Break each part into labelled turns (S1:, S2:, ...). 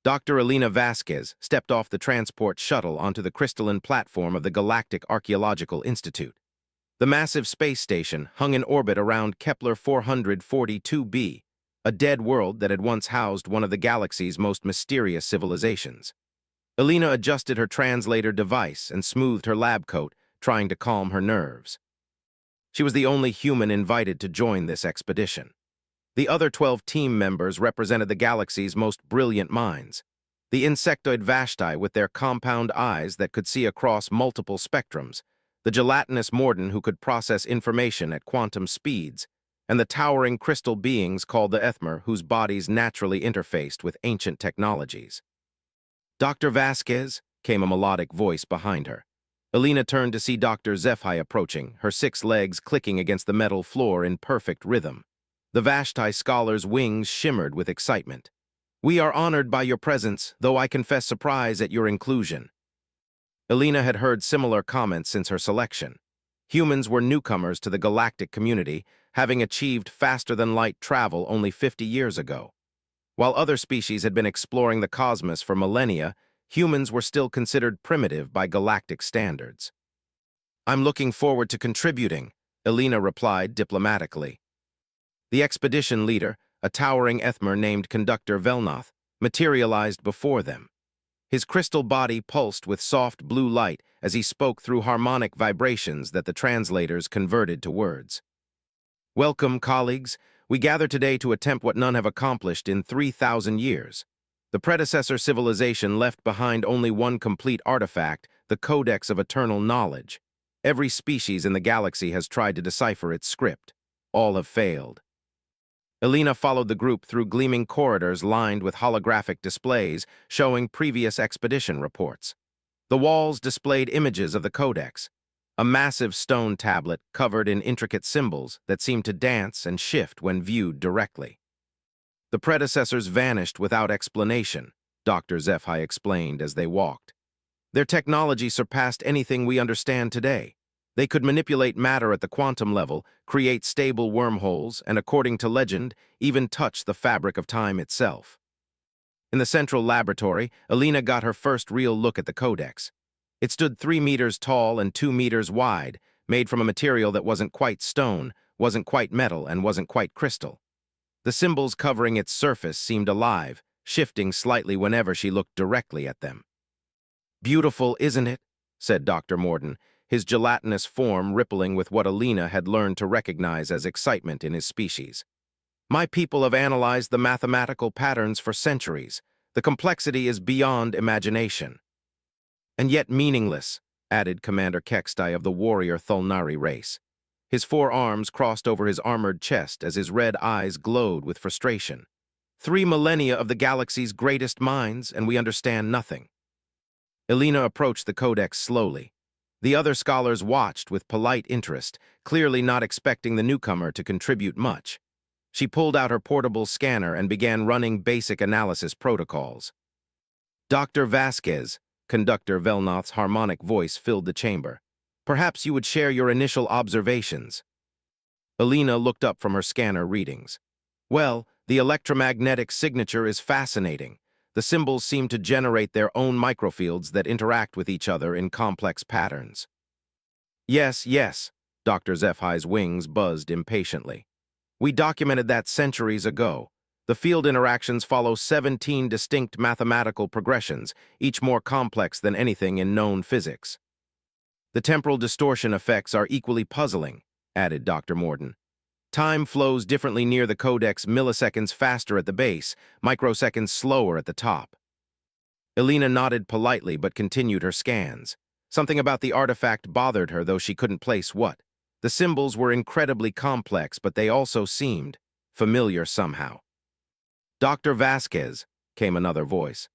S1: Dr. Elena Vasquez stepped off the transport shuttle onto the crystalline platform of the Galactic Archaeological Institute. The massive space station hung in orbit around Kepler 442b, a dead world that had once housed one of the galaxy's most mysterious civilizations. Elena adjusted her translator device and smoothed her lab coat, trying to calm her nerves. She was the only human invited to join this expedition. The other 12 team members represented the galaxy's most brilliant minds. The insectoid Vashti with their compound eyes that could see across multiple spectrums, the gelatinous Morden who could process information at quantum speeds, and the towering crystal beings called the Ethmer whose bodies naturally interfaced with ancient technologies. "Dr. Vasquez," came a melodic voice behind her. Elena turned to see Dr. Zephi approaching, her 6 legs clicking against the metal floor in perfect rhythm. The Vashti scholar's wings shimmered with excitement. "We are honored by your presence, though I confess surprise at your inclusion." Elena had heard similar comments since her selection. Humans were newcomers to the galactic community, having achieved faster-than-light travel only 50 years ago. While other species had been exploring the cosmos for millennia, humans were still considered primitive by galactic standards. "I'm looking forward to contributing," Elena replied diplomatically. The expedition leader, a towering Ethmer named Conductor Velnoth, materialized before them. His crystal body pulsed with soft blue light as he spoke through harmonic vibrations that the translators converted to words. "Welcome, colleagues. We gather today to attempt what none have accomplished in 3,000 years. The predecessor civilization left behind only one complete artifact, the Codex of Eternal Knowledge. Every species in the galaxy has tried to decipher its script. All have failed." Elena followed the group through gleaming corridors lined with holographic displays showing previous expedition reports. The walls displayed images of the Codex, a massive stone tablet covered in intricate symbols that seemed to dance and shift when viewed directly. "The predecessors vanished without explanation," Dr. Zephi explained as they walked. "Their technology surpassed anything we understand today. They could manipulate matter at the quantum level, create stable wormholes, and according to legend, even touch the fabric of time itself." In the central laboratory, Elena got her first real look at the Codex. It stood 3 meters tall and 2 meters wide, made from a material that wasn't quite stone, wasn't quite metal, and wasn't quite crystal. The symbols covering its surface seemed alive, shifting slightly whenever she looked directly at them. "Beautiful, isn't it?" said Dr. Morden, his gelatinous form rippling with what Elena had learned to recognize as excitement in his species. "My people have analyzed the mathematical patterns for centuries. The complexity is beyond imagination." "And yet meaningless," added Commander Kextai of the warrior Thulnari race. His 4 arms crossed over his armored chest as his red eyes glowed with frustration. "3 millennia of the galaxy's greatest minds, and we understand nothing." Elena approached the Codex slowly. The other scholars watched with polite interest, clearly not expecting the newcomer to contribute much. She pulled out her portable scanner and began running basic analysis protocols. "Dr. Vasquez," Conductor Velnoth's harmonic voice filled the chamber. "Perhaps you would share your initial observations." Elena looked up from her scanner readings. "Well, the electromagnetic signature is fascinating. The symbols seem to generate their own microfields that interact with each other in complex patterns." Yes, Dr. Zephi's wings buzzed impatiently. "We documented that centuries ago. The field interactions follow 17 distinct mathematical progressions, each more complex than anything in known physics." "The temporal distortion effects are equally puzzling," added Dr. Morden. "Time flows differently near the Codex, milliseconds faster at the base, microseconds slower at the top." Elena nodded politely but continued her scans. Something about the artifact bothered her, though she couldn't place what. The symbols were incredibly complex, but they also seemed familiar somehow. "Dr. Vasquez," came another voice.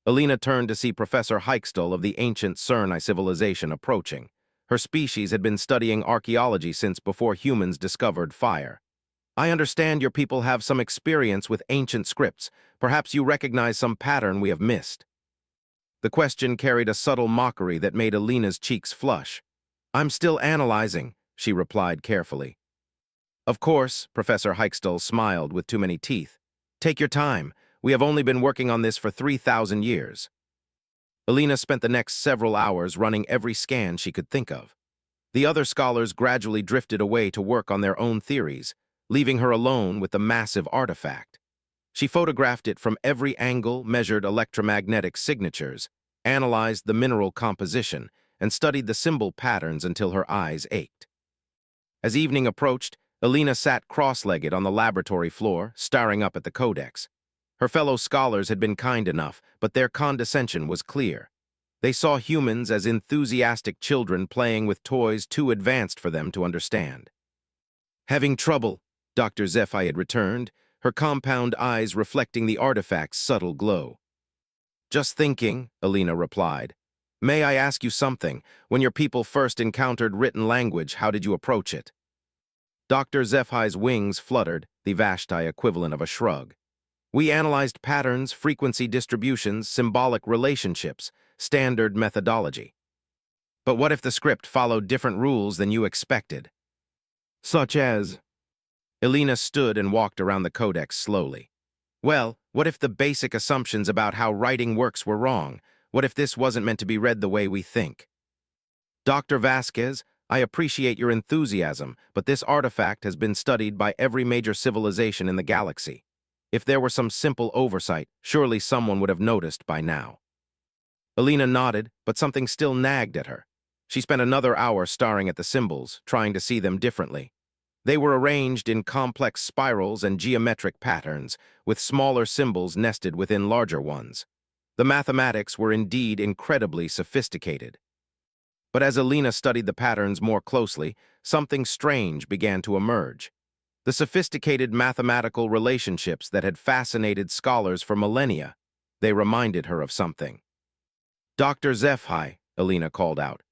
S1: Elena turned to see Professor Hykestel of the ancient Cernai civilization approaching. Her species had been studying archaeology since before humans discovered fire. "I understand your people have some experience with ancient scripts. Perhaps you recognize some pattern we have missed." The question carried a subtle mockery that made Elena's cheeks flush. "I'm still analyzing," she replied carefully. "Of course," Professor Hykestel smiled with too many teeth. "Take your time. We have only been working on this for 3,000 years. Alina spent the next several hours running every scan she could think of. The other scholars gradually drifted away to work on their own theories, leaving her alone with the massive artifact. She photographed it from every angle, measured electromagnetic signatures, analyzed the mineral composition, and studied the symbol patterns until her eyes ached. As evening approached, Alina sat cross-legged on the laboratory floor, staring up at the codex. Her fellow scholars had been kind enough, but their condescension was clear. They saw humans as enthusiastic children playing with toys too advanced for them to understand. Having trouble, Dr. Zephi had returned, her compound eyes reflecting the artifact's subtle glow. Just thinking, Alina replied. May I ask you something? When your people first encountered written language, how did you approach it? Dr. Zephi's wings fluttered, the Vashti equivalent of a shrug. We analyzed patterns, frequency distributions, symbolic relationships, standard methodology. But what if the script followed different rules than you expected? Such as... Alina stood and walked around the codex slowly. Well, what if the basic assumptions about how writing works were wrong? What if this wasn't meant to be read the way we think? Dr. Vasquez, I appreciate your enthusiasm, but this artifact has been studied by every major civilization in the galaxy. If there were some simple oversight, surely someone would have noticed by now. Alina nodded, but something still nagged at her. She spent another hour staring at the symbols, trying to see them differently. They were arranged in complex spirals and geometric patterns, with smaller symbols nested within larger ones. The mathematics were indeed incredibly sophisticated. But as Alina studied the patterns more closely, something strange began to emerge. The sophisticated mathematical relationships that had fascinated scholars for millennia, they reminded her of something. Dr. Zephi, Alina called out.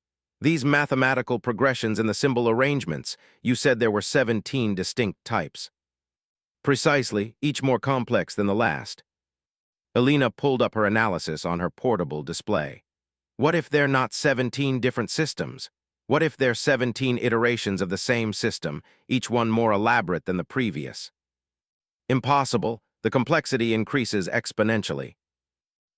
S1: These mathematical progressions in the symbol arrangements, you said there were 17 distinct types. Precisely, each more complex than the last. Alina pulled up her analysis on her portable display. What if they're not 17 different systems? What if they're 17 iterations of the same system, each one more elaborate than the previous? Impossible. The complexity increases exponentially.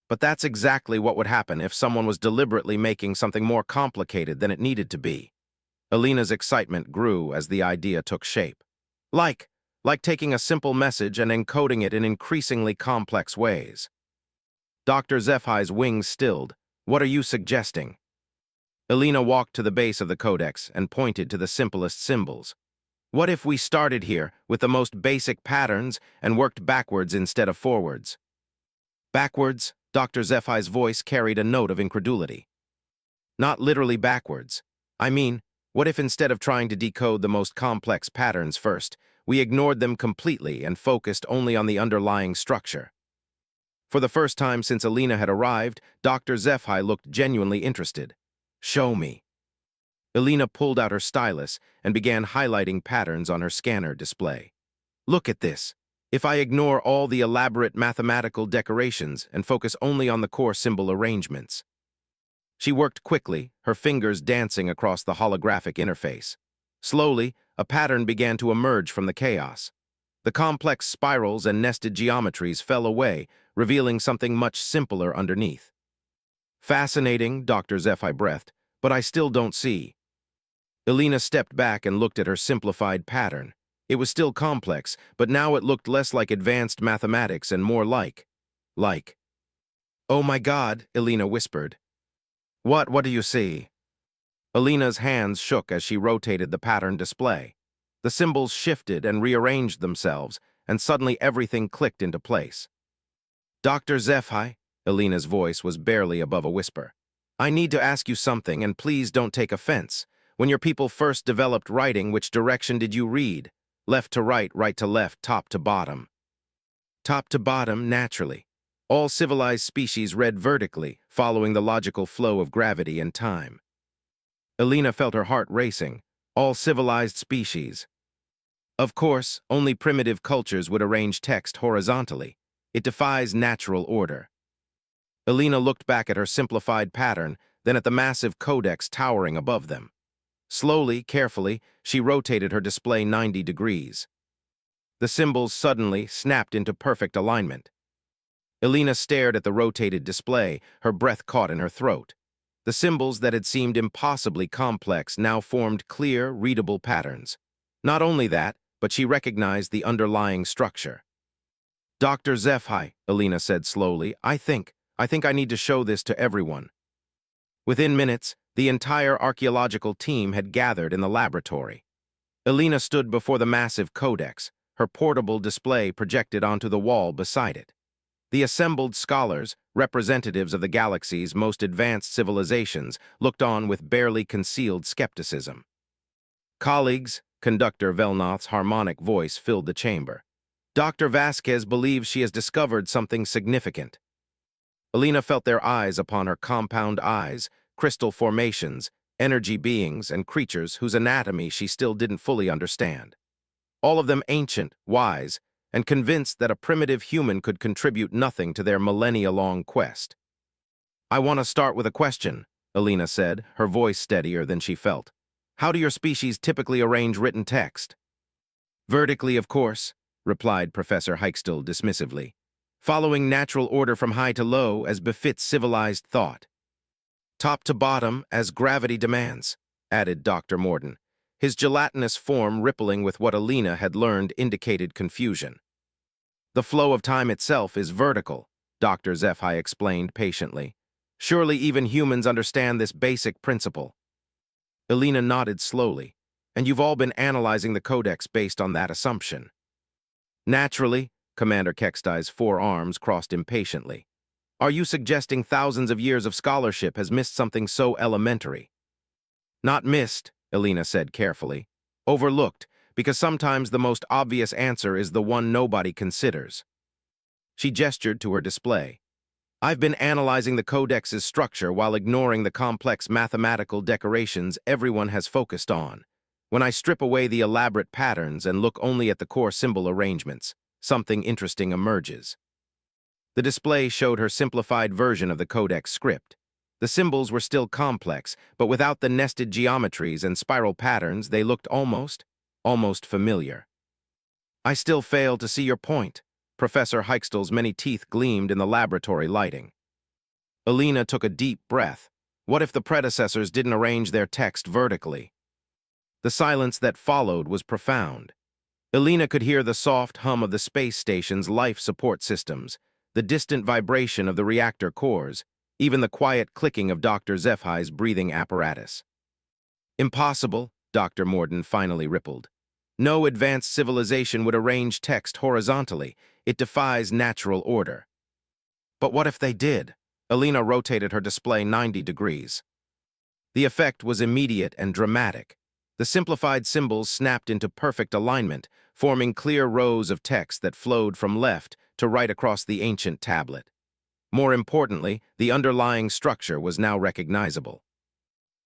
S1: But that's exactly what would happen if someone was deliberately making something more complicated than it needed to be. Alina's excitement grew as the idea took shape. Like taking a simple message and encoding it in increasingly complex ways. Dr. Zephi's wings stilled. What are you suggesting? Alina walked to the base of the codex and pointed to the simplest symbols. What if we started here with the most basic patterns and worked backwards instead of forwards? Backwards? Dr. Zephi's voice carried a note of incredulity. Not literally backwards. I mean, what if instead of trying to decode the most complex patterns first, we ignored them completely and focused only on the underlying structure? For the first time since Alina had arrived, Dr. Zephi looked genuinely interested. Show me. Alina pulled out her stylus and began highlighting patterns on her scanner display. Look at this. If I ignore all the elaborate mathematical decorations and focus only on the core symbol arrangements. She worked quickly, her fingers dancing across the holographic interface. Slowly, a pattern began to emerge from the chaos. The complex spirals and nested geometries fell away, revealing something much simpler underneath. Fascinating, Dr. Zephi breathed, but I still don't see. Alina stepped back and looked at her simplified pattern. It was still complex, but now it looked less like advanced mathematics and more like. Oh my God, Alina whispered. What do you see? Alina's hands shook as she rotated the pattern display. The symbols shifted and rearranged themselves, and suddenly everything clicked into place. Dr. Zephi, Alina's voice was barely above a whisper. I need to ask you something, and please don't take offense. When your people first developed writing, which direction did you read? Left to right to left, top to bottom. Top to bottom, naturally. All civilized species read vertically, following the logical flow of gravity and time. Alina felt her heart racing. All civilized species. Of course, only primitive cultures would arrange text horizontally. It defies natural order. Alina looked back at her simplified pattern, then at the massive codex towering above them. Slowly, carefully, she rotated her display 90 degrees. The symbols suddenly snapped into perfect alignment. Elena stared at the rotated display, her breath caught in her throat. The symbols that had seemed impossibly complex now formed clear, readable patterns. Not only that, but she recognized the underlying structure. Dr. Zephi, Elena said slowly, I think I need to show this to everyone. Within minutes, the entire archaeological team had gathered in the laboratory. Elena stood before the massive codex, her portable display projected onto the wall beside it. The assembled scholars, representatives of the galaxy's most advanced civilizations, looked on with barely concealed skepticism. Colleagues, Conductor Velnoth's harmonic voice filled the chamber. Dr. Vasquez believes she has discovered something significant. Elena felt their eyes upon her compound eyes, crystal formations, energy beings, and creatures whose anatomy she still didn't fully understand. All of them ancient, wise, and convinced that a primitive human could contribute nothing to their millennia-long quest. I want to start with a question, Elena said, her voice steadier than she felt. How do your species typically arrange written text? Vertically, of course, replied Professor Heichstell dismissively, following natural order from high to low as befits civilized thought. Top to bottom, as gravity demands, added Dr. Morden. His gelatinous form rippling with what Elena had learned indicated confusion. The flow of time itself is vertical, Dr. Zephi explained patiently. Surely even humans understand this basic principle. Elena nodded slowly. And you've all been analyzing the codex based on that assumption. Naturally, Commander Kextai's forearms crossed impatiently. Are you suggesting thousands of years of scholarship has missed something so elementary? Not missed, Elena said carefully. Overlooked, because sometimes the most obvious answer is the one nobody considers. She gestured to her display. I've been analyzing the codex's structure while ignoring the complex mathematical decorations everyone has focused on. When I strip away the elaborate patterns and look only at the core symbol arrangements, something interesting emerges. The display showed her simplified version of the codex script. The symbols were still complex, but without the nested geometries and spiral patterns, they looked almost familiar. I still fail to see your point. Professor Heichstell's many teeth gleamed in the laboratory lighting. Elena took a deep breath. What if the predecessors didn't arrange their text vertically? The silence that followed was profound. Elena could hear the soft hum of the space station's life support systems, the distant vibration of the reactor cores, even the quiet clicking of Dr. Zephi's breathing apparatus. Impossible, Dr. Morden finally rippled. No advanced civilization would arrange text horizontally. It defies natural order. But what if they did? Elena rotated her display 90 degrees. The effect was immediate and dramatic. The simplified symbols snapped into perfect alignment, forming clear rows of text that flowed from left to right across the ancient tablet. More importantly, the underlying structure was now recognizable.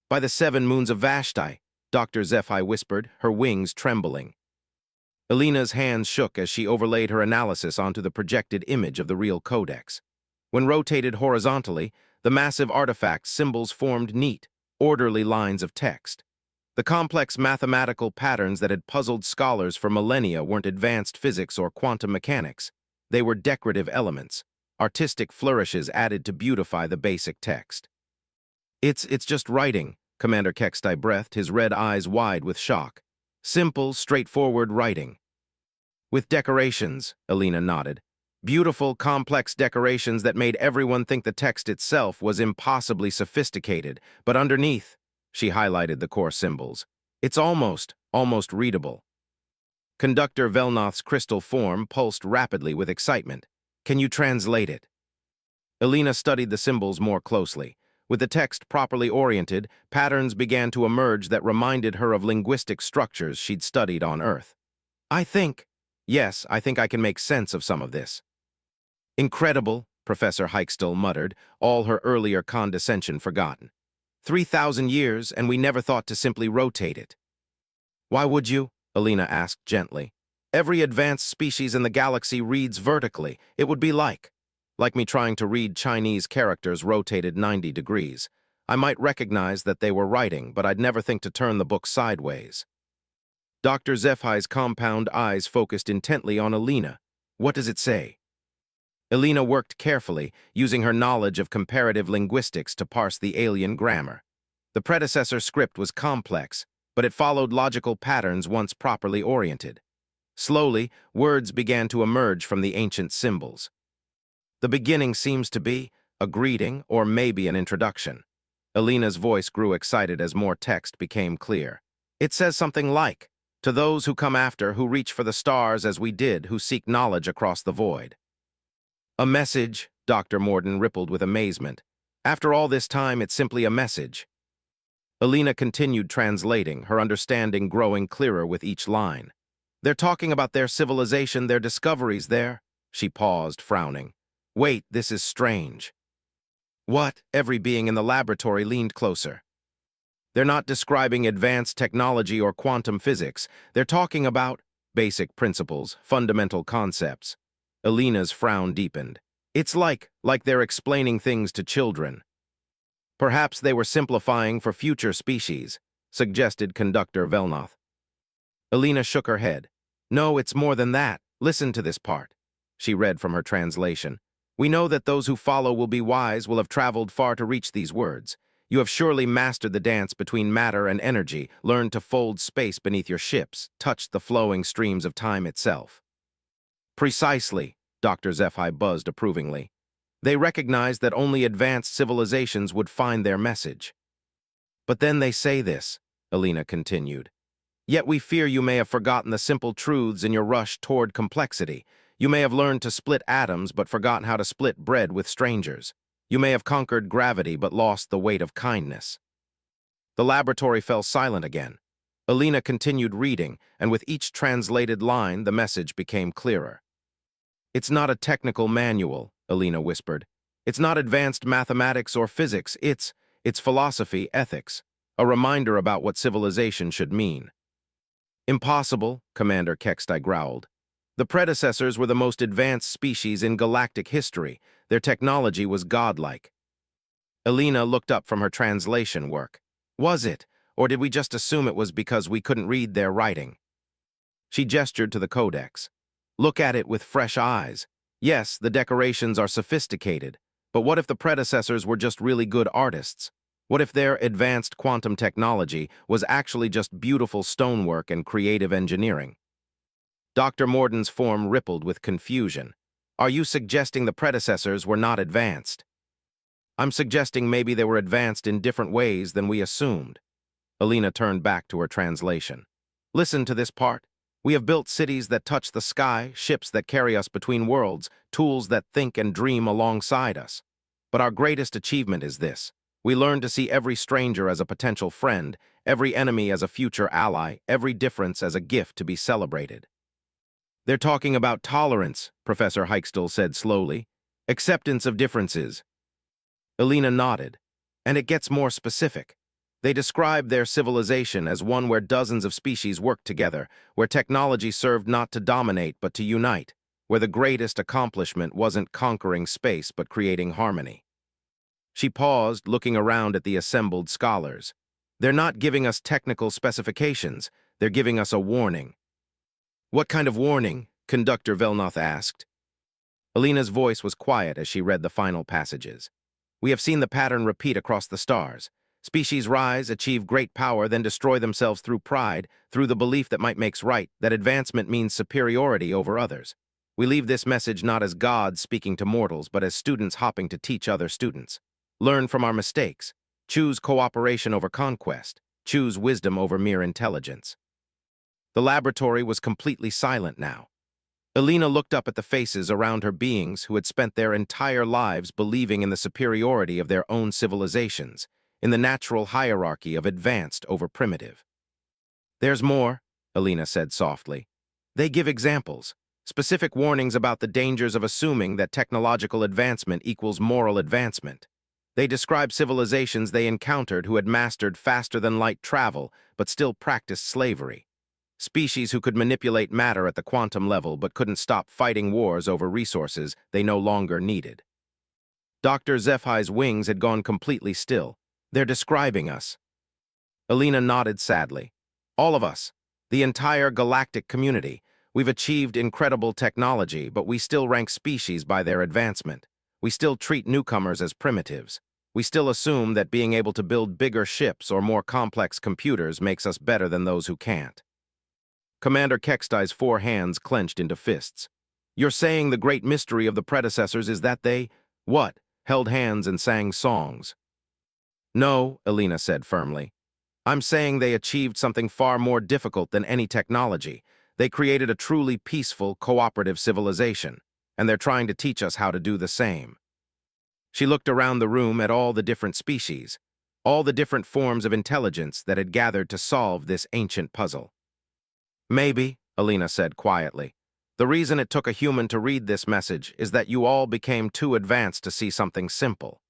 S1: By the 7 moons of Vashti, Dr. Zephi whispered, her wings trembling. Elena's hands shook as she overlaid her analysis onto the projected image of the real codex. When rotated horizontally, the massive artifact's symbols formed neat, orderly lines of text. The complex mathematical patterns that had puzzled scholars for millennia weren't advanced physics or quantum mechanics. They were decorative elements, artistic flourishes added to beautify the basic text. It's just writing, Commander Kextai breathed, his red eyes wide with shock. Simple, straightforward writing. With decorations, Elena nodded. Beautiful, complex decorations that made everyone think the text itself was impossibly sophisticated, but underneath, she highlighted the core symbols. It's almost readable. Conductor Velnoth's crystal form pulsed rapidly with excitement. Can you translate it? Elena studied the symbols more closely. With the text properly oriented, patterns began to emerge that reminded her of linguistic structures she'd studied on Earth. I think I can make sense of some of this. Incredible, Professor Heichstell muttered, all her earlier condescension forgotten. 3,000 years, and we never thought to simply rotate it. Why would you? Elena asked gently. Every advanced species in the galaxy reads vertically. It would be like me trying to read Chinese characters rotated 90 degrees. I might recognize that they were writing, but I'd never think to turn the book sideways. Dr. Zephi's compound eyes focused intently on Elena. What does it say? Elena worked carefully, using her knowledge of comparative linguistics to parse the alien grammar. The predecessor script was complex, but it followed logical patterns once properly oriented. Slowly, words began to emerge from the ancient symbols. The beginning seems to be a greeting or maybe an introduction. Elena's voice grew excited as more text became clear. It says something like, "To those who come after, who reach for the stars as we did, who seek knowledge across the void." A message, Dr. Morden rippled with amazement. After all this time, it's simply a message. Elena continued translating, her understanding growing clearer with each line. They're talking about their civilization, their discoveries there. She paused, frowning. Wait, this is strange. What? Every being in the laboratory leaned closer. They're not describing advanced technology or quantum physics. They're talking about basic principles, fundamental concepts. Elena's frown deepened. It's like they're explaining things to children. Perhaps they were simplifying for future species, suggested Conductor Velnoth. Elena shook her head. No, it's more than that. Listen to this part. She read from her translation. We know that those who follow will be wise, will have traveled far to reach these words. You have surely mastered the dance between matter and energy, learned to fold space beneath your ships, touched the flowing streams of time itself. Precisely, Dr. Zephi buzzed approvingly. They recognized that only advanced civilizations would find their message. But then they say this, Elena continued. Yet we fear you may have forgotten the simple truths in your rush toward complexity. You may have learned to split atoms but forgotten how to split bread with strangers. You may have conquered gravity but lost the weight of kindness. The laboratory fell silent again. Elena continued reading, and with each translated line, the message became clearer. It's not a technical manual, Elena whispered. It's not advanced mathematics or physics. It's philosophy, ethics, a reminder about what civilization should mean. Impossible, Commander Kextai growled. The predecessors were the most advanced species in galactic history. Their technology was godlike. Elena looked up from her translation work. Was it, or did we just assume it was because we couldn't read their writing? She gestured to the codex. Look at it with fresh eyes. Yes, the decorations are sophisticated, but what if the predecessors were just really good artists? What if their advanced quantum technology was actually just beautiful stonework and creative engineering? Dr. Morden's form rippled with confusion. Are you suggesting the predecessors were not advanced? I'm suggesting maybe they were advanced in different ways than we assumed. Elena turned back to her translation. Listen to this part. We have built cities that touch the sky, ships that carry us between worlds, tools that think and dream alongside us. But our greatest achievement is this. We learned to see every stranger as a potential friend, every enemy as a future ally, every difference as a gift to be celebrated. They're talking about tolerance, Professor Heichstell said slowly. Acceptance of differences. Elena nodded. And it gets more specific. They described their civilization as one where dozens of species worked together, where technology served not to dominate but to unite, where the greatest accomplishment wasn't conquering space but creating harmony. She paused, looking around at the assembled scholars. They're not giving us technical specifications, they're giving us a warning. What kind of warning? Conductor Velnoth asked. Elena's voice was quiet as she read the final passages. We have seen the pattern repeat across the stars. Species rise, achieve great power, then destroy themselves through pride, through the belief that might makes right, that advancement means superiority over others. We leave this message not as gods speaking to mortals, but as students hopping to teach other students. Learn from our mistakes. Choose cooperation over conquest. Choose wisdom over mere intelligence. The laboratory was completely silent now. Elena looked up at the faces around her beings who had spent their entire lives believing in the superiority of their own civilizations, in the natural hierarchy of advanced over primitive. There's more, Elena said softly. They give examples, specific warnings about the dangers of assuming that technological advancement equals moral advancement. They describe civilizations they encountered who had mastered faster-than-light travel but still practiced slavery. Species who could manipulate matter at the quantum level but couldn't stop fighting wars over resources they no longer needed. Dr. Zephi's wings had gone completely still. They're describing us. Elena nodded sadly. All of us, the entire galactic community, We've achieved incredible technology, but we still rank species by their advancement. We still treat newcomers as primitives. We still assume that being able to build bigger ships or more complex computers makes us better than those who can't. Commander Kextai's 4 hands clenched into fists. You're saying the great mystery of the predecessors is that they, what, held hands and sang songs? No, Elena said firmly. I'm saying they achieved something far more difficult than any technology. They created a truly peaceful, cooperative civilization, and they're trying to teach us how to do the same. She looked around the room at all the different species, all the different forms of intelligence that had gathered to solve this ancient puzzle. Maybe, Elena said quietly, the reason it took a human to read this message is that you all became too advanced to see something simple.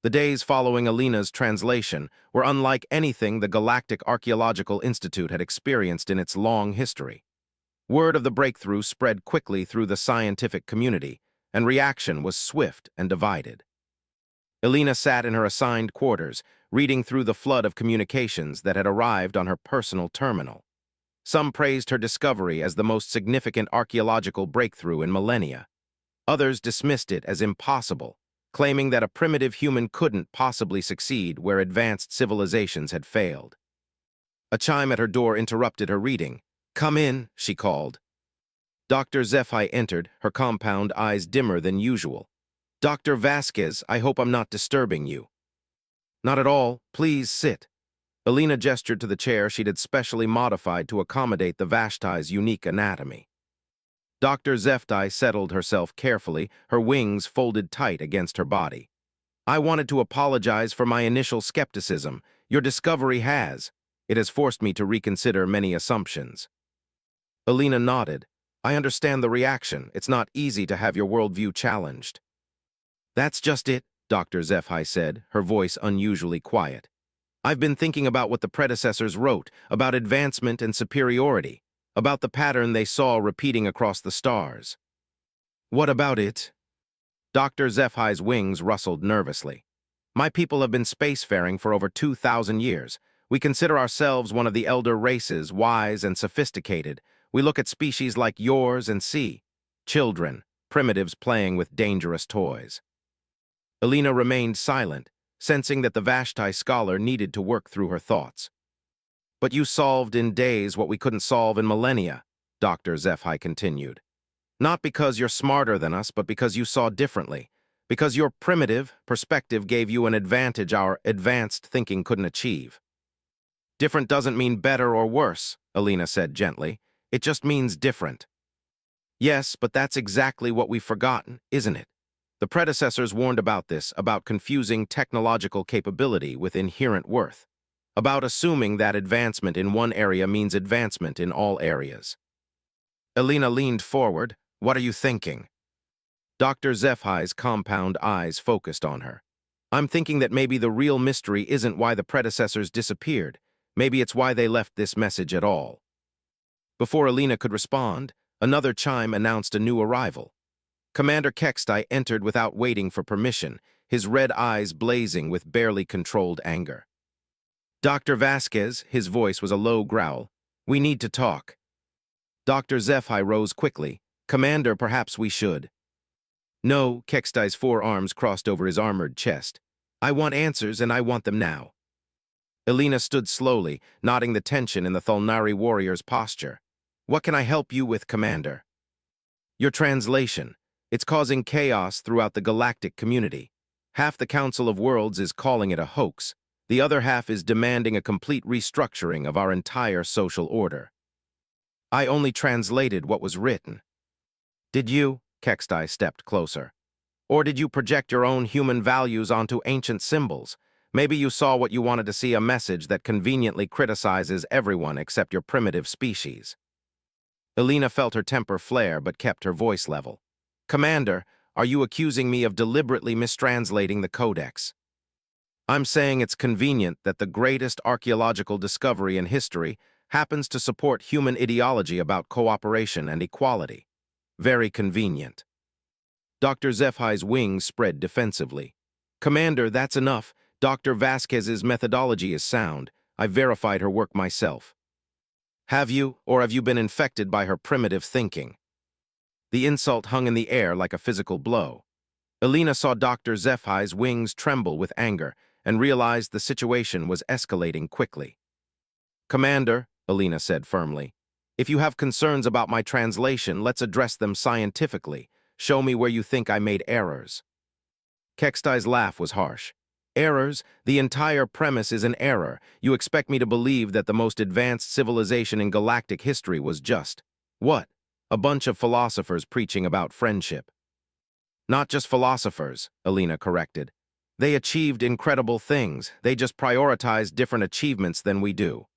S1: The days following Elena's translation were unlike anything the Galactic Archaeological Institute had experienced in its long history. Word of the breakthrough spread quickly through the scientific community, and reaction was swift and divided. Elena sat in her assigned quarters, reading through the flood of communications that had arrived on her personal terminal. Some praised her discovery as the most significant archaeological breakthrough in millennia. Others dismissed it as impossible, claiming that a primitive human couldn't possibly succeed where advanced civilizations had failed. A chime at her door interrupted her reading. "Come in," she called. Dr. Zephi entered, her compound eyes dimmer than usual. "Dr. Vasquez, I hope I'm not disturbing you." "Not at all. Please sit." Elena gestured to the chair she'd had specially modified to accommodate the Vashtai's unique anatomy. Dr. Zephi settled herself carefully, her wings folded tight against her body. "I wanted to apologize for my initial skepticism. Your discovery has. It has forced me to reconsider many assumptions." Elena nodded. "I understand the reaction. It's not easy to have your worldview challenged." "That's just it," Dr. Zephi said, her voice unusually quiet. "I've been thinking about what the predecessors wrote, about advancement and superiority, about the pattern they saw repeating across the stars." "What about it?" Dr. Zephi's wings rustled nervously. "My people have been spacefaring for over 2,000 years. We consider ourselves one of the elder races, wise and sophisticated. We look at species like yours and see children, primitives playing with dangerous toys." Elena remained silent, sensing that the Vashtai scholar needed to work through her thoughts. "But you solved in days what we couldn't solve in millennia," Dr. Zephi continued. "Not because you're smarter than us, but because you saw differently. Because your primitive perspective gave you an advantage our advanced thinking couldn't achieve." "Different doesn't mean better or worse," Elena said gently. "It just means different." "Yes, but that's exactly what we've forgotten, isn't it? The predecessors warned about this, about confusing technological capability with inherent worth, about assuming that advancement in one area means advancement in all areas." Elena leaned forward. "What are you thinking?" Dr. Zephi's compound eyes focused on her. "I'm thinking that maybe the real mystery isn't why the predecessors disappeared. Maybe it's why they left this message at all." Before Elena could respond, another chime announced a new arrival. Commander Kextai entered without waiting for permission, his red eyes blazing with barely controlled anger. "Dr. Vasquez," his voice was a low growl, "we need to talk." Dr. Zephi rose quickly. "Commander, perhaps we should." "No," Kextai's forearms crossed over his armored chest. "I want answers, and I want them now." Elena stood slowly, nodding the tension in the Thulnari warrior's posture. "What can I help you with, Commander?" "Your translation. It's causing chaos throughout the galactic community. Half the Council of Worlds is calling it a hoax. The other half is demanding a complete restructuring of our entire social order." "I only translated what was written." "Did you?" Kextai stepped closer. "Or did you project your own human values onto ancient symbols? Maybe you saw what you wanted to see, a message that conveniently criticizes everyone except your primitive species." Elena felt her temper flare but kept her voice level. "Commander, are you accusing me of deliberately mistranslating the Codex?" "I'm saying it's convenient that the greatest archaeological discovery in history happens to support human ideology about cooperation and equality. Very convenient." Dr. Zephi's wings spread defensively. "Commander, that's enough. Dr. Vasquez's methodology is sound. I verified her work myself." Have you, or have you been infected by her primitive thinking? The insult hung in the air like a physical blow. Elena saw Dr. Zephai's wings tremble with anger and realized the situation was escalating quickly. Commander, Elena said firmly, if you have concerns about my translation, let's address them scientifically. Show me where you think I made errors. Kekstai's laugh was harsh. Errors? The entire premise is an error. You expect me to believe that the most advanced civilization in galactic history was just, what? A bunch of philosophers preaching about friendship. Not just philosophers, Elena corrected. They achieved incredible things. They just prioritized different achievements than we do.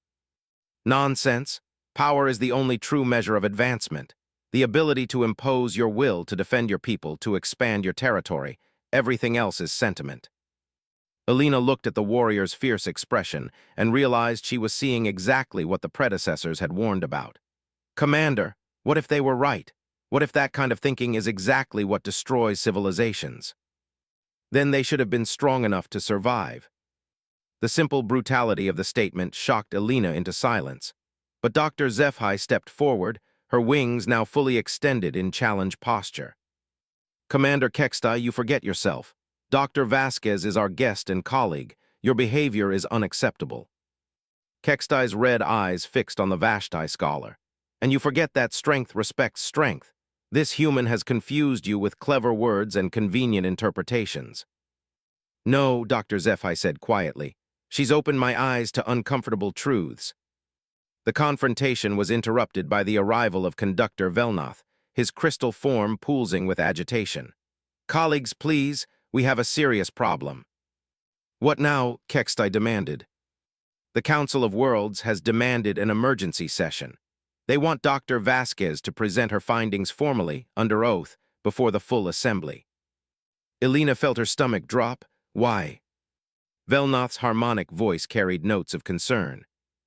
S1: Nonsense. Power is the only true measure of advancement. The ability to impose your will, to defend your people, to expand your territory. Everything else is sentiment. Elena looked at the warrior's fierce expression and realized she was seeing exactly what the predecessors had warned about. Commander, what if they were right? What if that kind of thinking is exactly what destroys civilizations? Then they should have been strong enough to survive. The simple brutality of the statement shocked Elena into silence. But Dr. Zephai stepped forward, her wings now fully extended in challenge posture. Commander Kextai, you forget yourself. Dr. Vasquez is our guest and colleague. Your behavior is unacceptable. Kextai's red eyes fixed on the Vashtai scholar. And you forget that strength respects strength. This human has confused you with clever words and convenient interpretations. No, Dr. Zephai said quietly. She's opened my eyes to uncomfortable truths. The confrontation was interrupted by the arrival of Conductor Velnoth, his crystal form pulsing with agitation. Colleagues, please, we have a serious problem. What now? Kextai demanded. The Council of Worlds has demanded an emergency session. They want Dr. Vasquez to present her findings formally, under oath, before the full assembly. Elena felt her stomach drop. Why? Velnoth's harmonic voice carried notes of concern.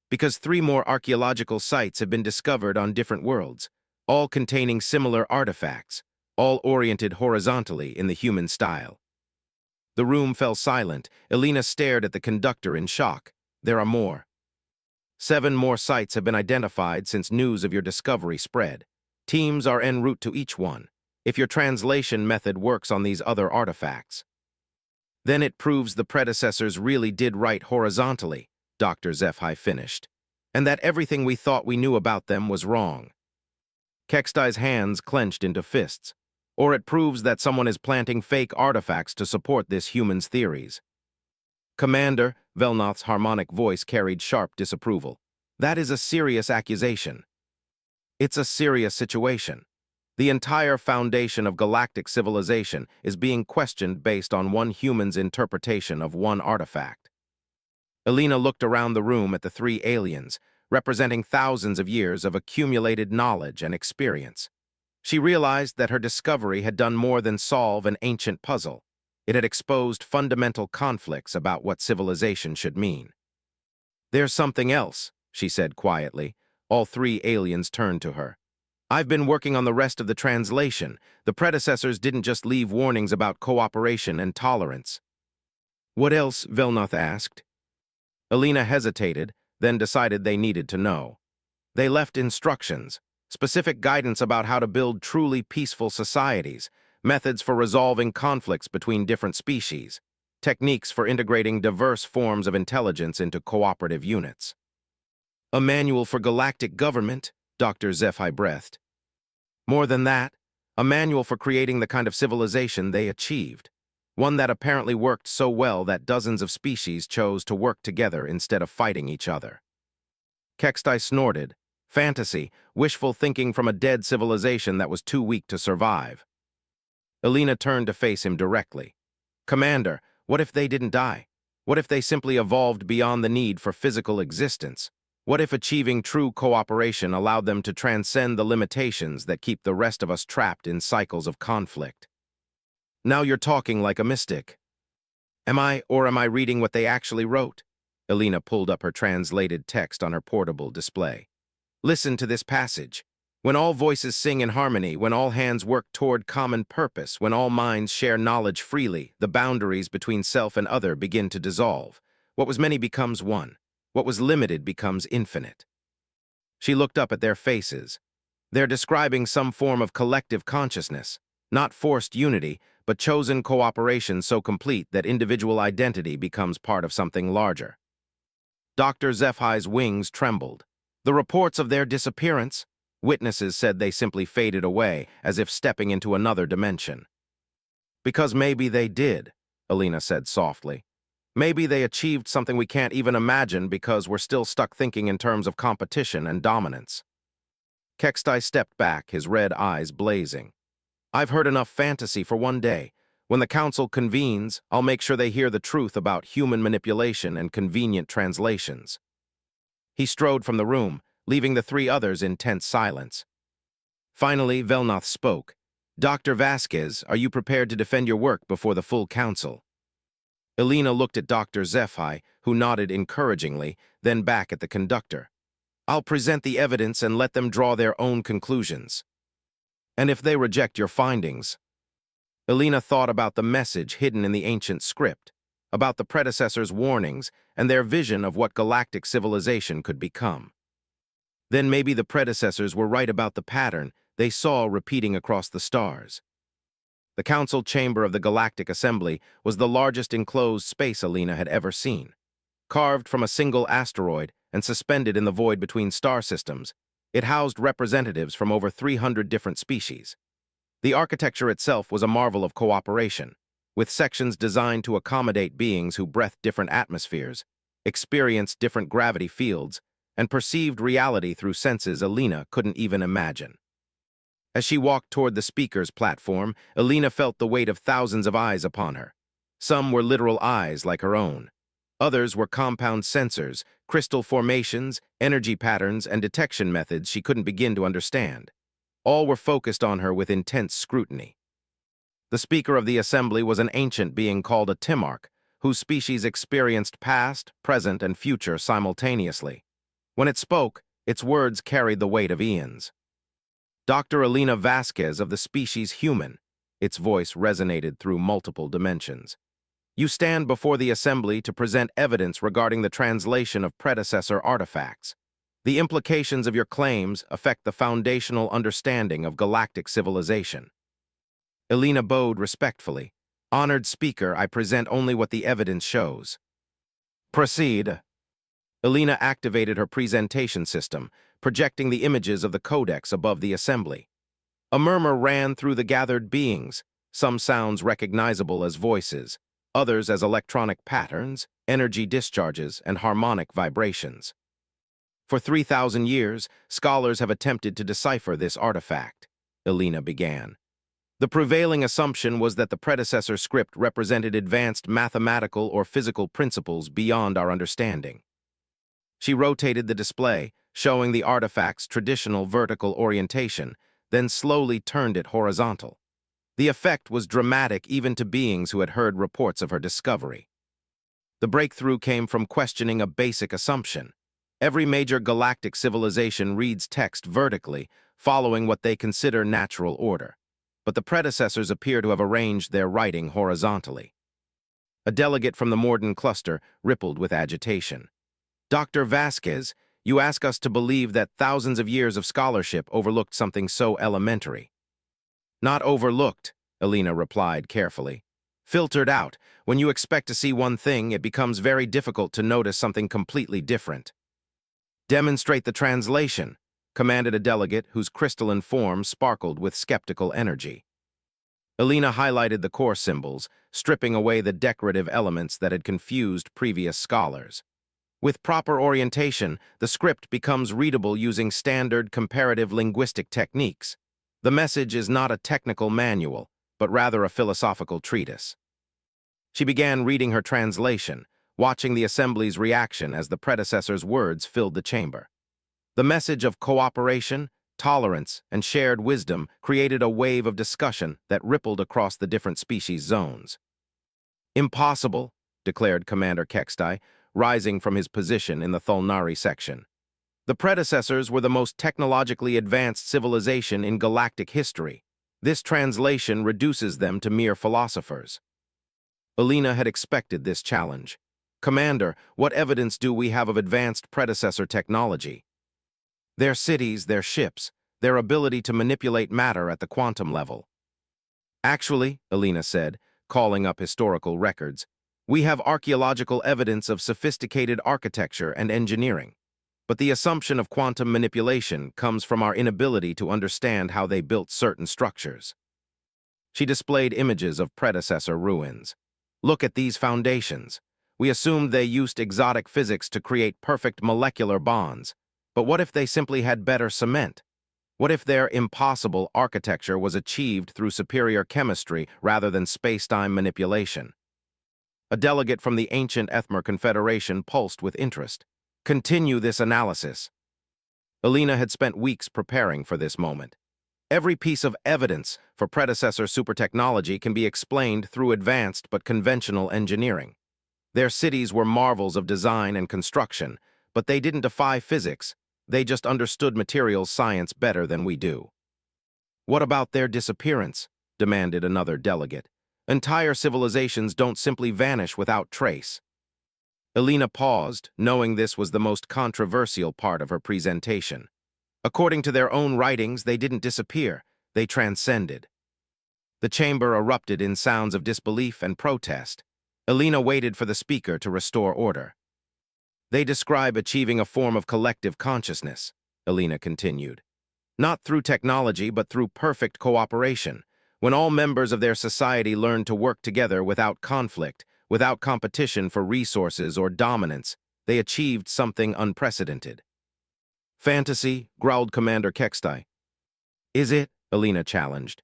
S1: Because 3 more archaeological sites have been discovered on different worlds, all containing similar artifacts, all oriented horizontally in the human style. The room fell silent. Elena stared at the conductor in shock. There are more. 7 more sites have been identified since news of your discovery spread. Teams are en route to each one. If your translation method works on these other artifacts, then it proves the predecessors really did write horizontally, Dr. Zephai finished, and that everything we thought we knew about them was wrong. Kextai's hands clenched into fists. Or it proves that someone is planting fake artifacts to support this human's theories. Commander, Velnoth's harmonic voice carried sharp disapproval. That is a serious accusation. It's a serious situation. The entire foundation of galactic civilization is being questioned based on one human's interpretation of one artifact. Elena looked around the room at the 3 aliens, representing thousands of years of accumulated knowledge and experience. She realized that her discovery had done more than solve an ancient puzzle. It had exposed fundamental conflicts about what civilization should mean. There's something else, she said quietly. All 3 aliens turned to her. I've been working on the rest of the translation. The predecessors didn't just leave warnings about cooperation and tolerance. What else? Velnoth asked. Elena hesitated, then decided they needed to know. They left instructions, specific guidance about how to build truly peaceful societies, methods for resolving conflicts between different species, techniques for integrating diverse forms of intelligence into cooperative units. A manual for galactic government, Dr. Zephai breathed. More than that, a manual for creating the kind of civilization they achieved, one that apparently worked so well that dozens of species chose to work together instead of fighting each other. Kextai snorted. Fantasy, wishful thinking from a dead civilization that was too weak to survive. Elena turned to face him directly. Commander, what if they didn't die? What if they simply evolved beyond the need for physical existence? What if achieving true cooperation allowed them to transcend the limitations that keep the rest of us trapped in cycles of conflict? Now you're talking like a mystic. Am I, or am I reading what they actually wrote? Elena pulled up her translated text on her portable display. Listen to this passage. When all voices sing in harmony, when all hands work toward common purpose, when all minds share knowledge freely, the boundaries between self and other begin to dissolve. What was many becomes one. What was limited becomes infinite. She looked up at their faces. They're describing some form of collective consciousness, not forced unity, but chosen cooperation so complete that individual identity becomes part of something larger. Dr. Zephai's wings trembled. The reports of their disappearance, witnesses said they simply faded away, as if stepping into another dimension. Because maybe they did, Alina said softly. Maybe they achieved something we can't even imagine because we're still stuck thinking in terms of competition and dominance. Kextai stepped back, his red eyes blazing. I've heard enough fantasy for one day. When the council convenes, I'll make sure they hear the truth about human manipulation and convenient translations. He strode from the room, leaving the three others in tense silence. Finally, Velnoth spoke. Dr. Vasquez, are you prepared to defend your work before the full council? Alina looked at Dr. Zephai, who nodded encouragingly, then back at the conductor. I'll present the evidence and let them draw their own conclusions. And if they reject your findings? Alina thought about the message hidden in the ancient script, about the predecessors' warnings and their vision of what galactic civilization could become. Then maybe the predecessors were right about the pattern they saw repeating across the stars. The council chamber of the Galactic Assembly was the largest enclosed space Alina had ever seen. Carved from a single asteroid and suspended in the void between star systems, it housed representatives from over 300 different species. The architecture itself was a marvel of cooperation, with sections designed to accommodate beings who breathed different atmospheres, experienced different gravity fields, and perceived reality through senses Alina couldn't even imagine. As she walked toward the speaker's platform, Alina felt the weight of thousands of eyes upon her. Some were literal eyes like her own. Others were compound sensors, crystal formations, energy patterns, and detection methods she couldn't begin to understand. All were focused on her with intense scrutiny. The speaker of the assembly was an ancient being called a Timarch, whose species experienced past, present, and future simultaneously. When it spoke, its words carried the weight of eons. Dr. Alina Vasquez of the species human, its voice resonated through multiple dimensions. You stand before the assembly to present evidence regarding the translation of predecessor artifacts. The implications of your claims affect the foundational understanding of galactic civilization. Alina bowed respectfully. Honored speaker, I present only what the evidence shows. Proceed. Alina activated her presentation system, projecting the images of the codex above the assembly. A murmur ran through the gathered beings, some sounds recognizable as voices, others as electronic patterns, energy discharges, and harmonic vibrations. For 3,000 years, scholars have attempted to decipher this artifact, Alina began. The prevailing assumption was that the predecessor script represented advanced mathematical or physical principles beyond our understanding. She rotated the display, showing the artifact's traditional vertical orientation, then slowly turned it horizontal. The effect was dramatic even to beings who had heard reports of her discovery. The breakthrough came from questioning a basic assumption. Every major galactic civilization reads text vertically, following what they consider natural order. But the predecessors appear to have arranged their writing horizontally. A delegate from the Morden cluster rippled with agitation. Dr. Vasquez, you ask us to believe that thousands of years of scholarship overlooked something so elementary. Not overlooked, Alina replied carefully. Filtered out. When you expect to see one thing, it becomes very difficult to notice something completely different. Demonstrate the translation, commanded a delegate whose crystalline form sparkled with skeptical energy. Alina highlighted the core symbols, stripping away the decorative elements that had confused previous scholars. With proper orientation, the script becomes readable using standard comparative linguistic techniques. The message is not a technical manual, but rather a philosophical treatise. She began reading her translation, watching the assembly's reaction as the predecessor's words filled the chamber. The message of cooperation, tolerance, and shared wisdom created a wave of discussion that rippled across the different species zones. Impossible, declared Commander Kextai, rising from his position in the Thulnari section. The predecessors were the most technologically advanced civilization in galactic history. This translation reduces them to mere philosophers. Alina had expected this challenge. Commander, what evidence do we have of advanced predecessor technology? Their cities, their ships, their ability to manipulate matter at the quantum level. Actually, Alina said, calling up historical records, we have archaeological evidence of sophisticated architecture and engineering. But the assumption of quantum manipulation comes from our inability to understand how they built certain structures. She displayed images of predecessor ruins. Look at these foundations. We assumed they used exotic physics to create perfect molecular bonds. But what if they simply had better cement? What if their impossible architecture was achieved through superior chemistry rather than space-time manipulation? A delegate from the ancient Ethmer Confederation pulsed with interest. Continue this analysis. Alina had spent weeks preparing for this moment. Every piece of evidence for predecessor supertechnology can be explained through advanced but conventional engineering. Their cities were marvels of design and construction, but they didn't defy physics. They just understood materials science better than we do. What about their disappearance? Demanded another delegate. Entire civilizations don't simply vanish without trace. Alina paused, knowing this was the most controversial part of her presentation. According to their own writings, they didn't disappear, they transcended. The chamber erupted in sounds of disbelief and protest. Alina waited for the speaker to restore order. They describe achieving a form of collective consciousness, Alina continued. Not through technology, but through perfect cooperation. When all members of their society learn to work together without conflict, without competition for resources or dominance, they achieved something unprecedented. Fantasy, growled Commander Kextai. Is it? Alina challenged.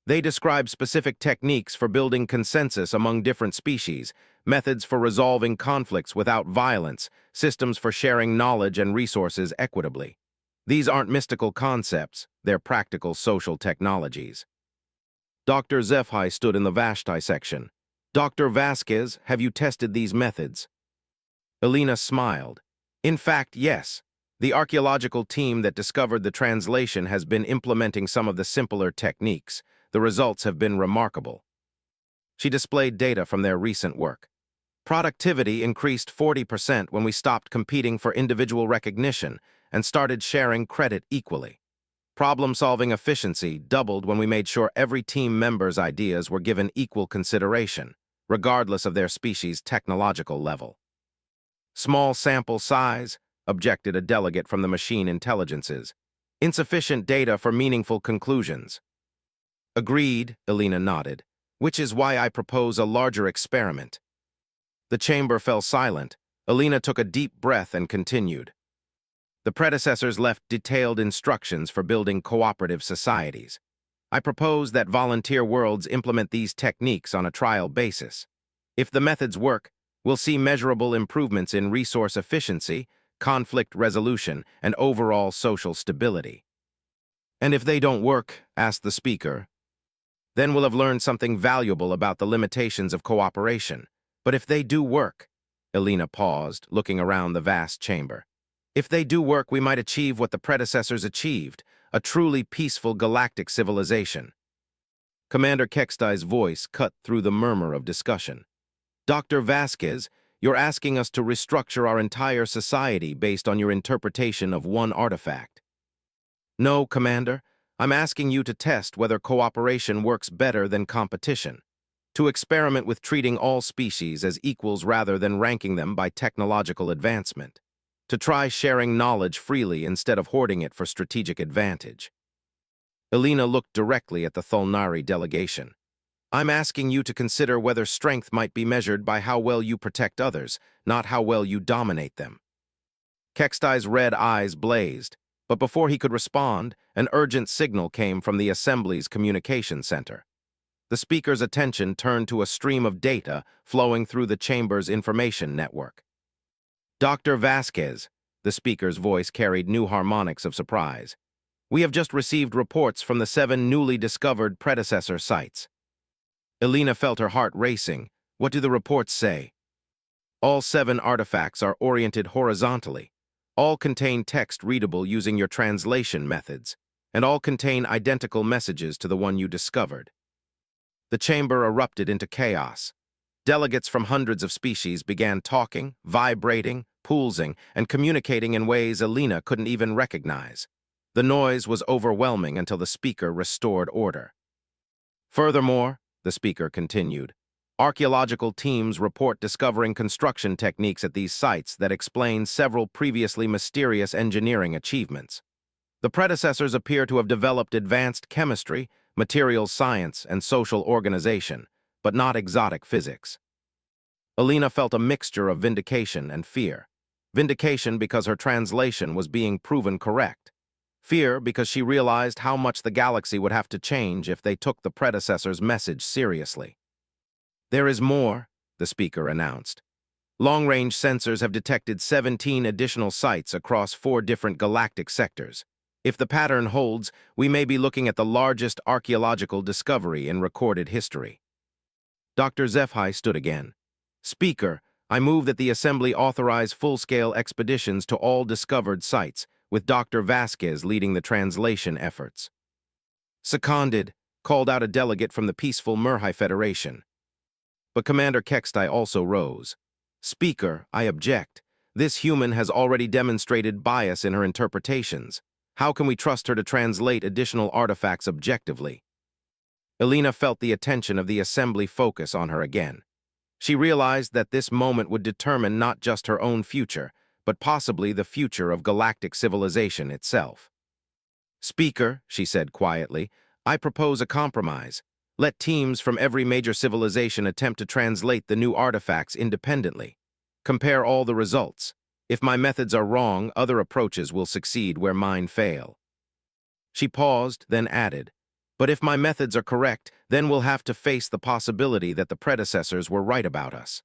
S1: They describe specific techniques for building consensus among different species, methods for resolving conflicts without violence, systems for sharing knowledge and resources equitably. These aren't mystical concepts, they're practical social technologies. Dr. HFY stood in the Vashti section. Dr. Vasquez, have you tested these methods? Alina smiled. In fact, yes. The archaeological team that discovered the translation has been implementing some of the simpler techniques. The results have been remarkable. She displayed data from their recent work. Productivity increased 40% when we stopped competing for individual recognition and started sharing credit equally. Problem-solving efficiency doubled when we made sure every team member's ideas were given equal consideration, regardless of their species' technological level. Small sample size, objected a delegate from the machine intelligences. Insufficient data for meaningful conclusions. Agreed, Alina nodded, which is why I propose a larger experiment. The chamber fell silent. Alina took a deep breath and continued. The predecessors left detailed instructions for building cooperative societies. I propose that volunteer worlds implement these techniques on a trial basis. If the methods work, we'll see measurable improvements in resource efficiency, conflict resolution, and overall social stability. And if they don't work, asked the speaker, then we'll have learned something valuable about the limitations of cooperation. But if they do work, Alina paused, looking around the vast chamber. If they do work, we might achieve what the predecessors achieved, a truly peaceful galactic civilization. Commander Kextai's voice cut through the murmur of discussion. Dr. Vasquez, you're asking us to restructure our entire society based on your interpretation of one artifact. No, Commander. I'm asking you to test whether cooperation works better than competition, to experiment with treating all species as equals rather than ranking them by technological advancement, to try sharing knowledge freely instead of hoarding it for strategic advantage. Alina looked directly at the Thulnari delegation. I'm asking you to consider whether strength might be measured by how well you protect others, not how well you dominate them. Kextai's red eyes blazed. But before he could respond, an urgent signal came from the Assembly's communication center. The speaker's attention turned to a stream of data flowing through the chamber's information network. Dr. Vasquez, the speaker's voice carried new harmonics of surprise. We have just received reports from the 7 newly discovered predecessor sites. Alina felt her heart racing. What do the reports say? All 7 artifacts are oriented horizontally. All contain text readable using your translation methods, and all contain identical messages to the one you discovered. The chamber erupted into chaos. Delegates from hundreds of species began talking, vibrating, pulsing, and communicating in ways Alina couldn't even recognize. The noise was overwhelming until the speaker restored order. Furthermore, the speaker continued, archaeological teams report discovering construction techniques at these sites that explain several previously mysterious engineering achievements. The predecessors appear to have developed advanced chemistry, materials science, and social organization, but not exotic physics. Alina felt a mixture of vindication and fear. Vindication because her translation was being proven correct. Fear because she realized how much the galaxy would have to change if they took the predecessor's message seriously. There is more, the speaker announced. Long-range sensors have detected 17 additional sites across 4 different galactic sectors. If the pattern holds, we may be looking at the largest archaeological discovery in recorded history. Dr. HFY stood again. Speaker, I move that the Assembly authorize full-scale expeditions to all discovered sites, with Dr. Vasquez leading the translation efforts. Seconded, called out a delegate from the peaceful Murhai Federation. But Commander Kextai also rose. Speaker, I object. This human has already demonstrated bias in her interpretations. How can we trust her to translate additional artifacts objectively? Alina felt the attention of the Assembly focus on her again. She realized that this moment would determine not just her own future, but possibly the future of galactic civilization itself. Speaker, she said quietly, I propose a compromise. Let teams from every major civilization attempt to translate the new artifacts independently. Compare all the results. If my methods are wrong, other approaches will succeed where mine fail. She paused, then added, but if my methods are correct, then we'll have to face the possibility that the predecessors were right about us.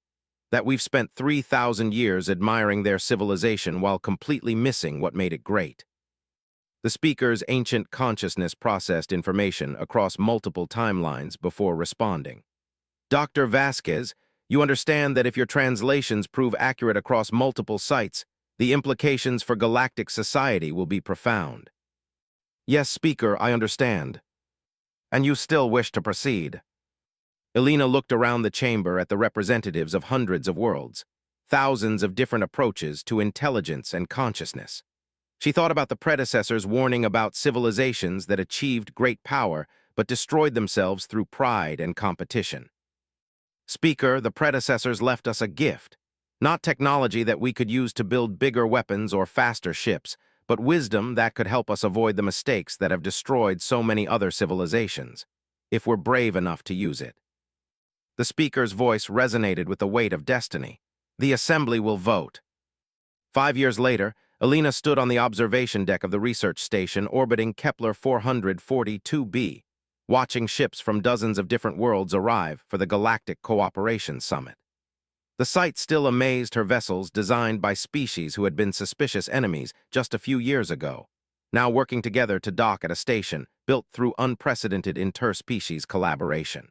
S1: That we've spent 3,000 years admiring their civilization while completely missing what made it great. The speaker's ancient consciousness processed information across multiple timelines before responding. Dr. Vasquez, you understand that if your translations prove accurate across multiple sites, the implications for galactic society will be profound. Yes, Speaker, I understand. And you still wish to proceed? Alina looked around the chamber at the representatives of hundreds of worlds, thousands of different approaches to intelligence and consciousness. She thought about the predecessors warning about civilizations that achieved great power but destroyed themselves through pride and competition. Speaker, the predecessors left us a gift, not technology that we could use to build bigger weapons or faster ships, but wisdom that could help us avoid the mistakes that have destroyed so many other civilizations, if we're brave enough to use it. The speaker's voice resonated with the weight of destiny. The Assembly will vote. 5 years later, Alina stood on the observation deck of the research station orbiting Kepler 442b, watching ships from dozens of different worlds arrive for the Galactic Cooperation Summit. The sight still amazed her vessels designed by species who had been suspicious enemies just a few years ago, now working together to dock at a station built through unprecedented interspecies collaboration.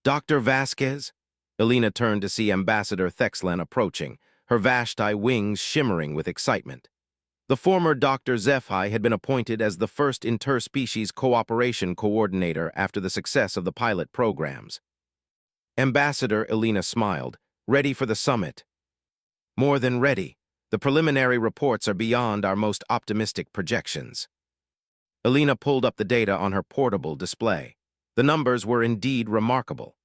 S1: Dr. Vasquez? Alina turned to see Ambassador Thexlan approaching, her Vashti wings shimmering with excitement. The former Dr. HFY had been appointed as the first interspecies cooperation coordinator after the success of the pilot programs. Ambassador, Alina smiled, ready for the summit. More than ready. The preliminary reports are beyond our most optimistic projections. Alina pulled up the data on her portable display. The numbers were indeed remarkable.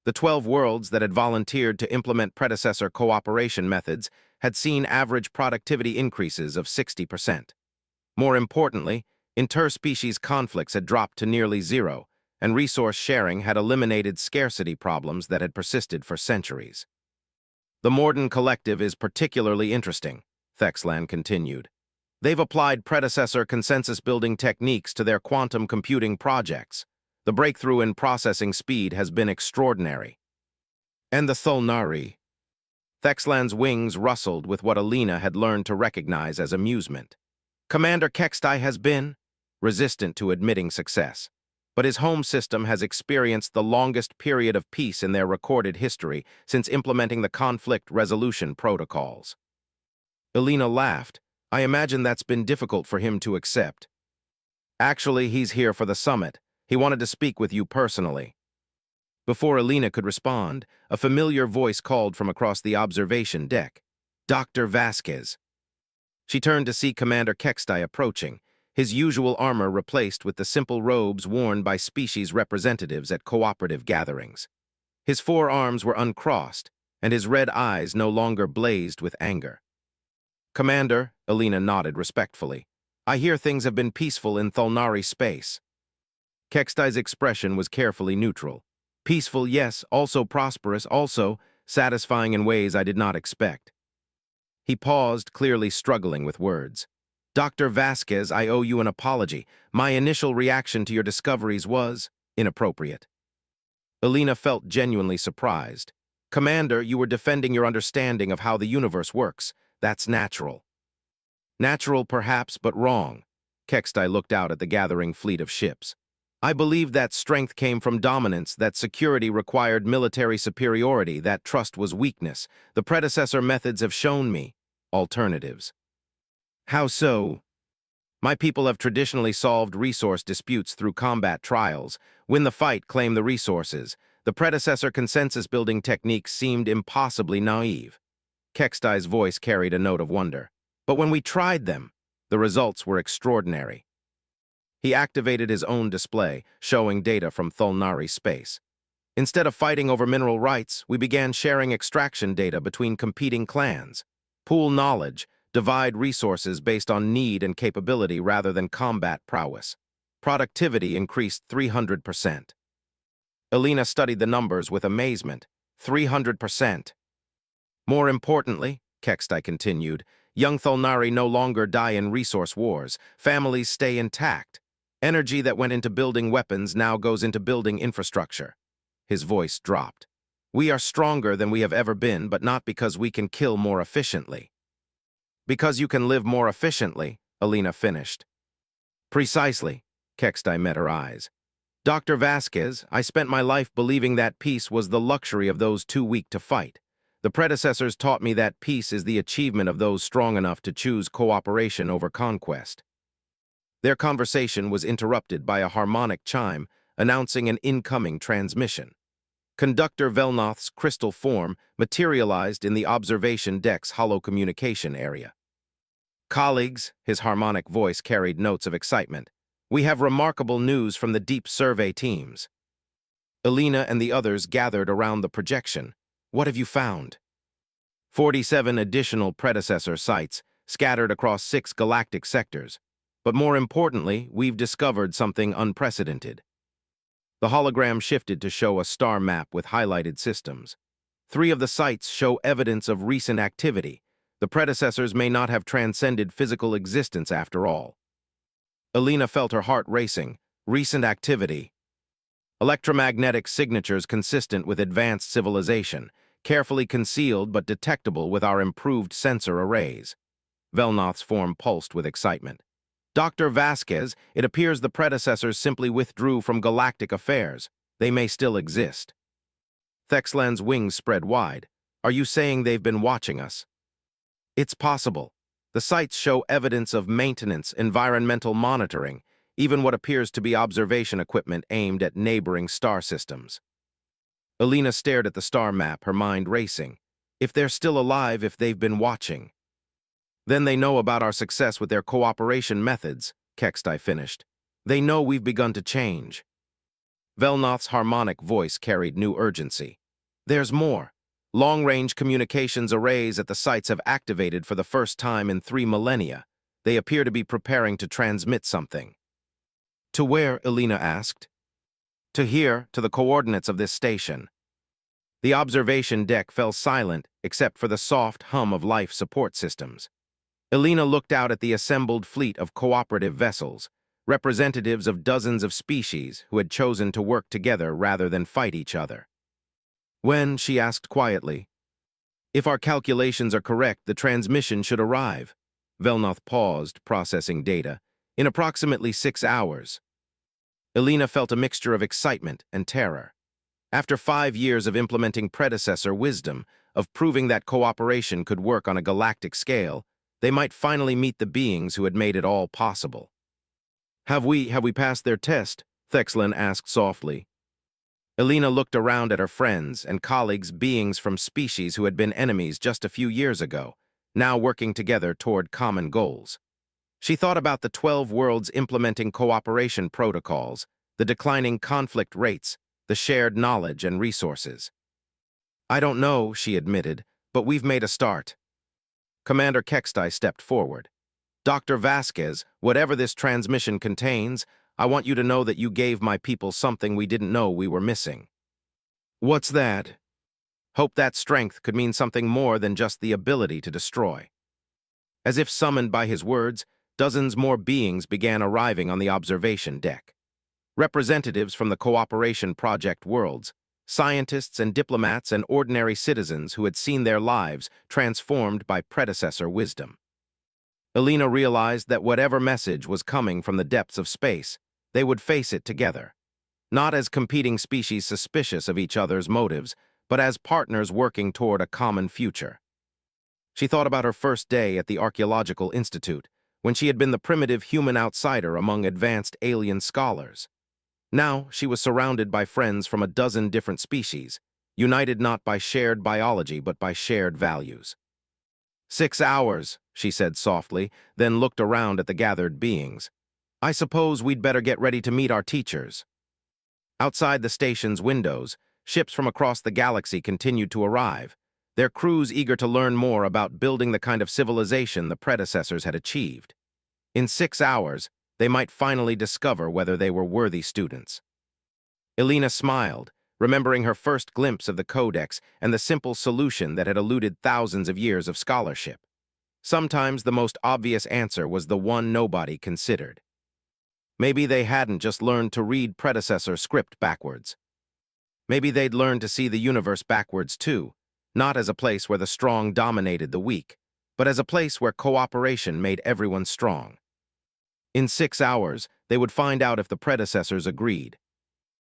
S1: The 12 worlds that had volunteered to implement predecessor cooperation methods had seen average productivity increases of 60%. More importantly, interspecies conflicts had dropped to nearly zero, and resource sharing had eliminated scarcity problems that had persisted for centuries. The Morden Collective is particularly interesting, Thexlan continued. They've applied predecessor consensus-building techniques to their quantum computing projects. The breakthrough in processing speed has been extraordinary. And the Thulnari. Thexlan's wings rustled with what Alina had learned to recognize as amusement. Commander Kextai has been resistant to admitting success, but his home system has experienced the longest period of peace in their recorded history since implementing the conflict resolution protocols. Alina laughed. I imagine that's been difficult for him to accept. Actually, he's here for the summit. He wanted to speak with you personally. Before Alina could respond, a familiar voice called from across the observation deck. Dr. Vasquez. She turned to see Commander Kextai approaching, his usual armor replaced with the simple robes worn by species representatives at cooperative gatherings. His forearms were uncrossed, and his red eyes no longer blazed with anger. Commander, Alina nodded respectfully. I hear things have been peaceful in Thulnari space. Kextai's expression was carefully neutral. Peaceful, yes, also prosperous, also satisfying in ways I did not expect. He paused, clearly struggling with words. Dr. Vasquez, I owe you an apology. My initial reaction to your discoveries was inappropriate. Alina felt genuinely surprised. Commander, you were defending your understanding of how the universe works. That's natural. Natural, perhaps, but wrong. Kextai looked out at the gathering fleet of ships. I believed that strength came from dominance, that security required military superiority, that trust was weakness. The predecessor methods have shown me alternatives. How so? My people have traditionally solved resource disputes through combat trials. Win the fight, claim the resources. The predecessor consensus-building techniques seemed impossibly naive. Kextai's voice carried a note of wonder. But when we tried them, the results were extraordinary. He activated his own display, showing data from Thulnari space. Instead of fighting over mineral rights, we began sharing extraction data between competing clans. Pool knowledge, divide resources based on need and capability rather than combat prowess. Productivity increased 300%. Alina studied the numbers with amazement. 300%. More importantly, Kextai continued, young Thulnari no longer die in resource wars. Families stay intact. Energy that went into building weapons now goes into building infrastructure. His voice dropped. We are stronger than we have ever been, but not because we can kill more efficiently. Because you can live more efficiently, Alina finished. Precisely, Kextai met her eyes. Dr. Vasquez, I spent my life believing that peace was the luxury of those too weak to fight. The predecessors taught me that peace is the achievement of those strong enough to choose cooperation over conquest. Their conversation was interrupted by a harmonic chime announcing an incoming transmission. Conductor Velnoth's crystal form materialized in the observation deck's hollow communication area. Colleagues, his harmonic voice carried notes of excitement. We have remarkable news from the deep survey teams. Alina and the others gathered around the projection. What have you found? 47 additional predecessor sites, scattered across 6 galactic sectors. But more importantly, we've discovered something unprecedented. The hologram shifted to show a star map with highlighted systems. 3 of the sites show evidence of recent activity. The predecessors may not have transcended physical existence after all. Alina felt her heart racing. Recent activity. Electromagnetic signatures consistent with advanced civilization, carefully concealed but detectable with our improved sensor arrays. Velnoth's form pulsed with excitement. Dr. Vasquez, it appears the predecessors simply withdrew from galactic affairs. They may still exist. Thexlan's wings spread wide. Are you saying they've been watching us? It's possible. The sites show evidence of maintenance, environmental monitoring, even what appears to be observation equipment aimed at neighboring star systems. Alina stared at the star map, her mind racing. If they're still alive, if they've been watching. Then they know about our success with their cooperation methods, Kextai finished. They know we've begun to change. Velnoth's harmonic voice carried new urgency. There's more. Long-range communications arrays at the sites have activated for the first time in 3 millennia. They appear to be preparing to transmit something. To where? Alina asked. To here, to the coordinates of this station. The observation deck fell silent except for the soft hum of life support systems. Alina looked out at the assembled fleet of cooperative vessels, representatives of dozens of species who had chosen to work together rather than fight each other. When, she asked quietly. If our calculations are correct, the transmission should arrive. Velnoth paused, processing data. In approximately 6 hours. Alina felt a mixture of excitement and terror. After 5 years of implementing predecessor wisdom, of proving that cooperation could work on a galactic scale, they might finally meet the beings who had made it all possible. Have we passed their test? Thexlan asked softly. Alina looked around at her friends and colleagues, beings from species who had been enemies just a few years ago. now working together toward common goals. She thought about the 12 worlds implementing cooperation protocols, the declining conflict rates, the shared knowledge and resources. "I don't know," she admitted, "but we've made a start." Commander Kextai stepped forward. "Dr. Vasquez, whatever this transmission contains, I want you to know that you gave my people something we didn't know we were missing." "What's that?" Hope that strength could mean something more than just the ability to destroy. As if summoned by his words, dozens more beings began arriving on the observation deck. Representatives from the Cooperation Project worlds, scientists and diplomats and ordinary citizens who had seen their lives transformed by predecessor wisdom. Elena realized that whatever message was coming from the depths of space, they would face it together, not as competing species suspicious of each other's motives, but as partners working toward a common future. She thought about her first day at the Archaeological Institute, when she had been the primitive human outsider among advanced alien scholars. Now she was surrounded by friends from a dozen different species, united not by shared biology but by shared values. 6 hours, she said softly, then looked around at the gathered beings. "I suppose we'd better get ready to meet our teachers." Outside the station's windows, ships from across the galaxy continued to arrive, their crews eager to learn more about building the kind of civilization the predecessors had achieved. In 6 hours, they might finally discover whether they were worthy students. Elena smiled, remembering her first glimpse of the Codex and the simple solution that had eluded thousands of years of scholarship. Sometimes the most obvious answer was the one nobody considered. Maybe they hadn't just learned to read predecessor script backwards. Maybe they'd learned to see the universe backwards too, not as a place where the strong dominated the weak, but as a place where cooperation made everyone strong. In 6 hours, they would find out if the predecessors agreed,